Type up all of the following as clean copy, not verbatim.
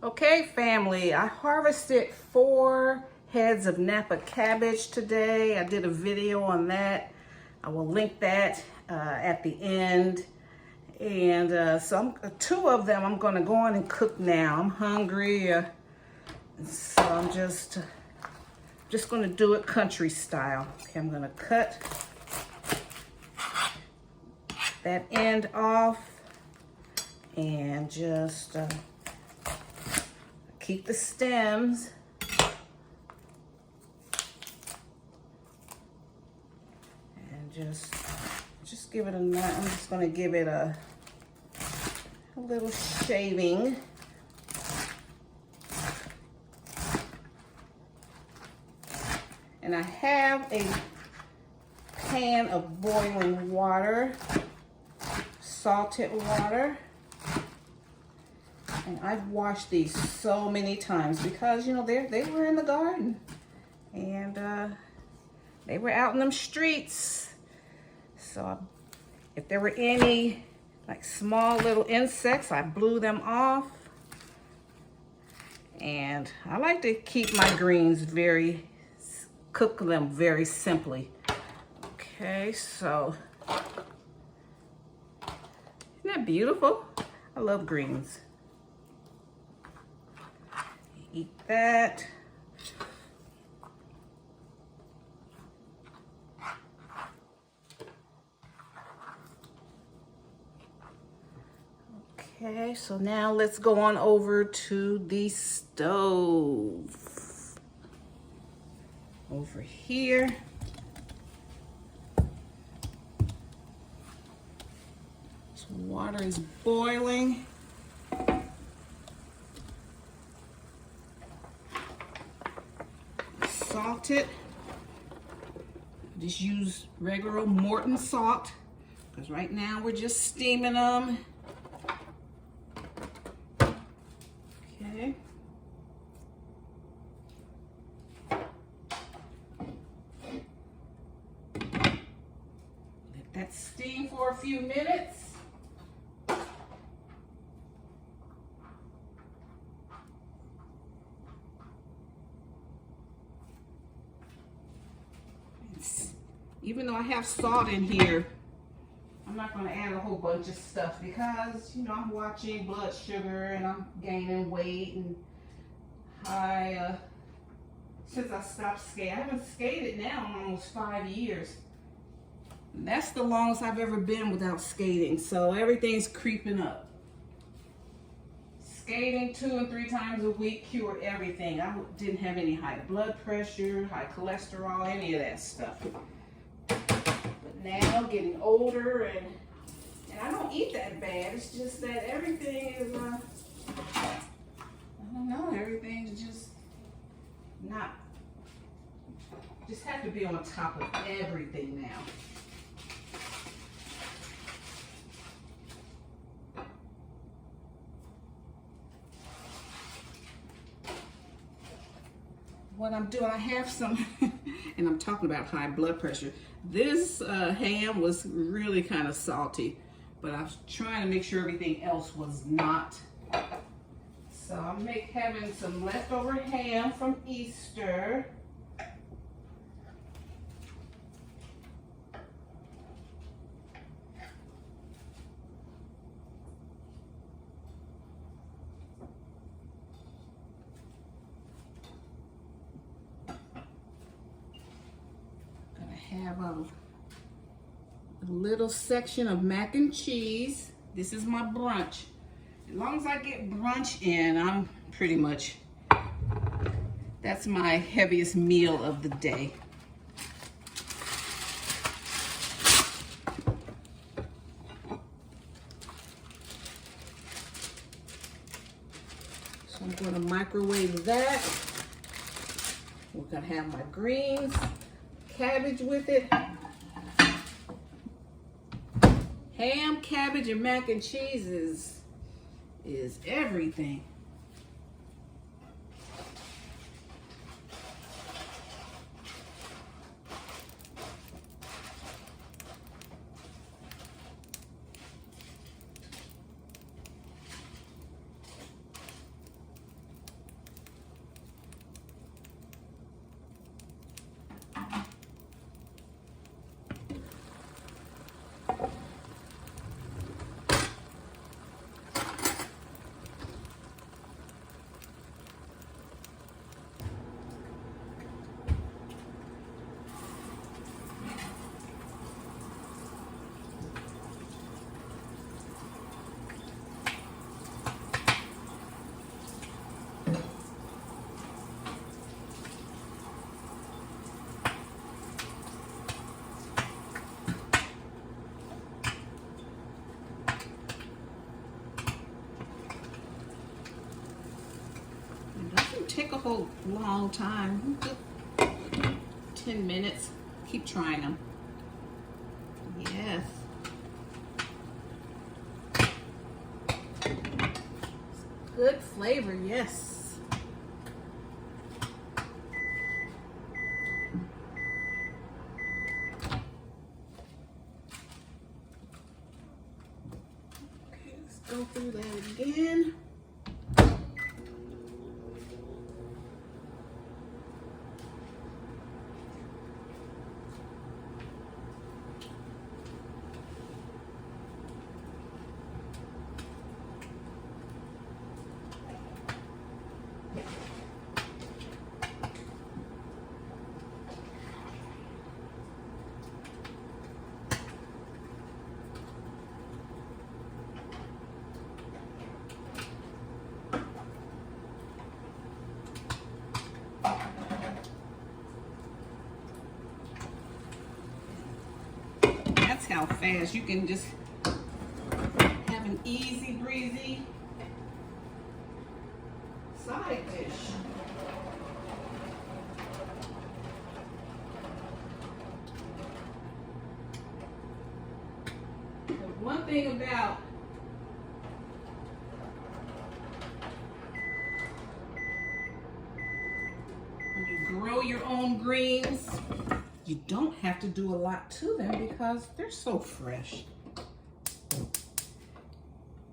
Okay, family, I harvested 4 heads of Napa cabbage today. I did a video on that. I will link that at the end. And so 2 of them I'm gonna go on and cook now. I'm hungry, so I'm just gonna do it country style. Okay, I'm gonna cut that end off and just keep the stems. And just give it a nice, I'm just gonna give it a little shaving. And I have a pan of boiling water, salted water. And I've washed these so many times because, you know, they were in the garden. And they were out in them streets. So if there were any like small little insects, I blew them off. And I like to keep my greens cook them very simply. Okay, so isn't that beautiful? I love greens. Eat that. Okay, so now let's go on over to the stove. Over here. So water is boiling. Salt it. Just use regular old Morton salt because right now we're just steaming them. Okay. Let that steam for a few minutes. Even though I have salt in here, I'm not going to add a whole bunch of stuff because, you know, I'm watching blood sugar and I'm gaining weight. And since I stopped skating, I haven't skated now in almost 5 years. And that's the longest I've ever been without skating. So everything's creeping up. Skating 2 and 3 times a week cured everything. I didn't have any high blood pressure, high cholesterol, any of that stuff. But now, getting older, and I don't eat that bad. It's just that everything is, I don't know, everything's just not, just have to be on top of everything now. What I'm doing, I have some, and I'm talking about high blood pressure. This ham was really kind of salty, but I was trying to make sure everything else was not. So I'm having some leftover ham from Easter. Have a little section of mac and cheese. This is my brunch. As long as I get brunch in, I'm pretty much, that's my heaviest meal of the day. So I'm going to microwave that. We're going to have my greens, cabbage with it. Ham, cabbage, and mac and cheese is everything. shouldn't take a whole long time. 10 minutes. Keep trying them. Yes. Good flavor, yes. Okay, let's go through that again. How fast you can just have an easy breezy side dish. The one thing about when you grow your own greens, you don't have to do a lot to them because they're so fresh.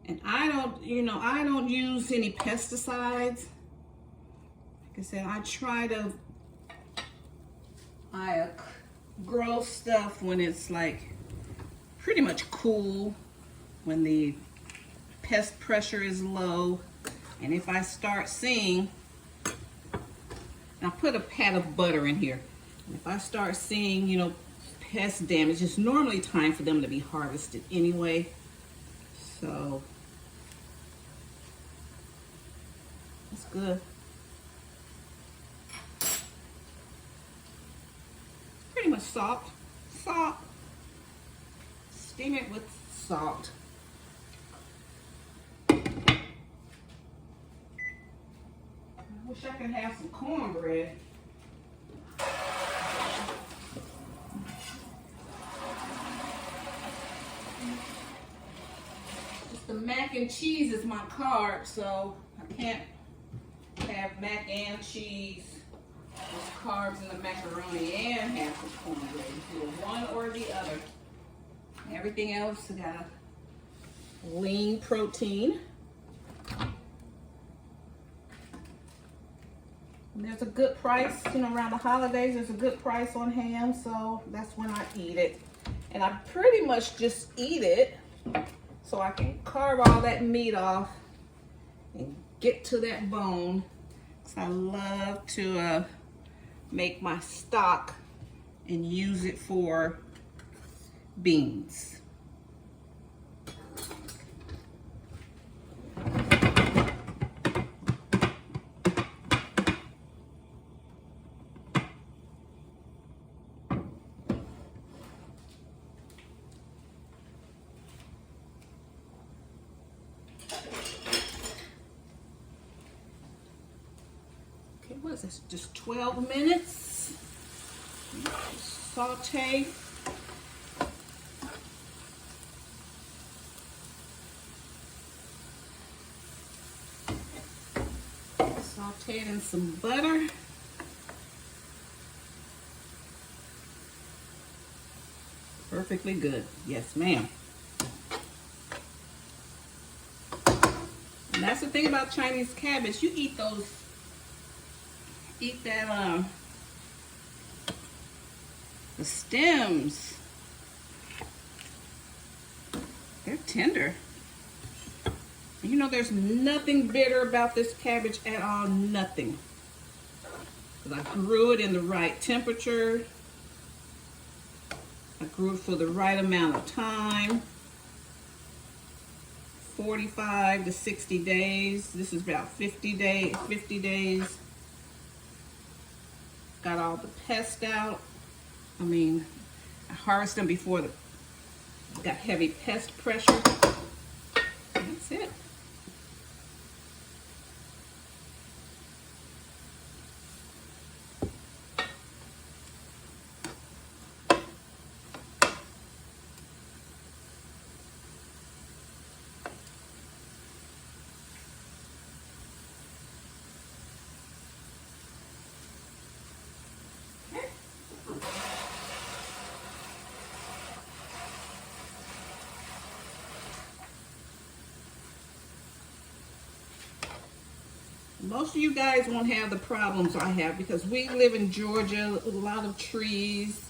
And I don't use any pesticides. Like I said, I grow stuff when it's like pretty much cool, when the pest pressure is low. And if I start seeing, I'll put a pat of butter in here. If I start seeing, pest damage, it's normally time for them to be harvested anyway. So, that's good. Pretty much salt. Salt. Steam it with salt. I wish I could have some cornbread. The mac and cheese is my carb, so I can't have mac and cheese, there's carbs in the macaroni, and have some cornbread. Do one or the other. Everything else I got a lean protein. And there's a good price, around the holidays, there's a good price on ham, so that's when I eat it. And I pretty much just eat it so I can carve all that meat off and get to that bone. So I love to make my stock and use it for beans. What is this? Just 12 minutes. Saute. Saute it in some butter. Perfectly good. Yes, ma'am. And that's the thing about Chinese cabbage. You eat that the stems, they're tender. There's nothing bitter about this cabbage at all, nothing. Because I grew it in the right temperature. I grew it for the right amount of time. 45 to 60 days. This is about 50 days. Got all the pests out. I harvested them before got heavy pest pressure. That's it. Most of you guys won't have the problems I have because we live in Georgia, a lot of trees,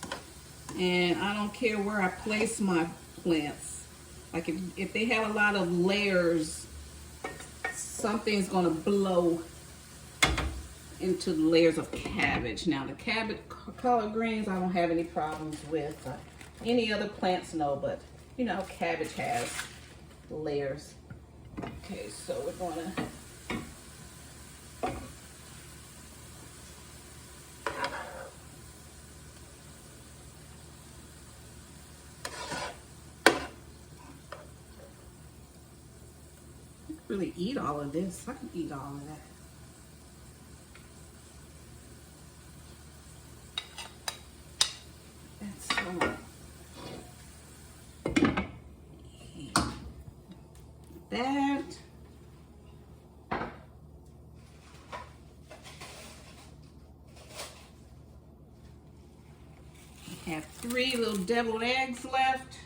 and I don't care where I place my plants. Like if they have a lot of layers, something's gonna blow into the layers of cabbage. Now the cabbage collard greens I don't have any problems with. Any other plants no, but you know cabbage has layers. Okay, so we're gonna really eat all of this. I can eat all of that. That's so that. I have 3 little deviled eggs left.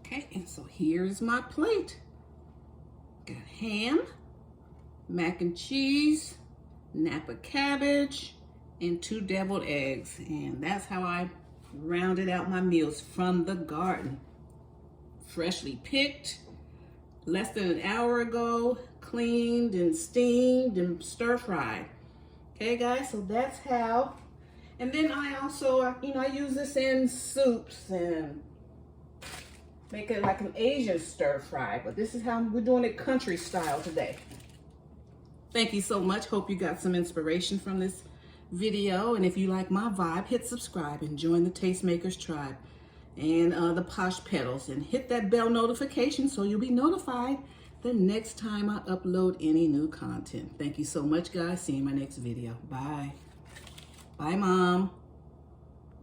Okay, and so here's my plate. Got ham, mac and cheese, Napa cabbage, and 2 deviled eggs. And that's how I rounded out my meals from the garden. Freshly picked, less than an hour ago, cleaned and steamed and stir-fried. Okay, guys, so that's how. And then I also, you know, I use this in soups and make it like an Asian stir fry, but this is how we're doing it country style today. Thank you so much. Hope you got some inspiration from this video. And if you like my vibe, hit subscribe and join the Tastemakers tribe and the Posh Petals, and hit that bell notification so you'll be notified the next time I upload any new content. Thank you so much, guys. See you in my next video. Bye. Bye, Mom.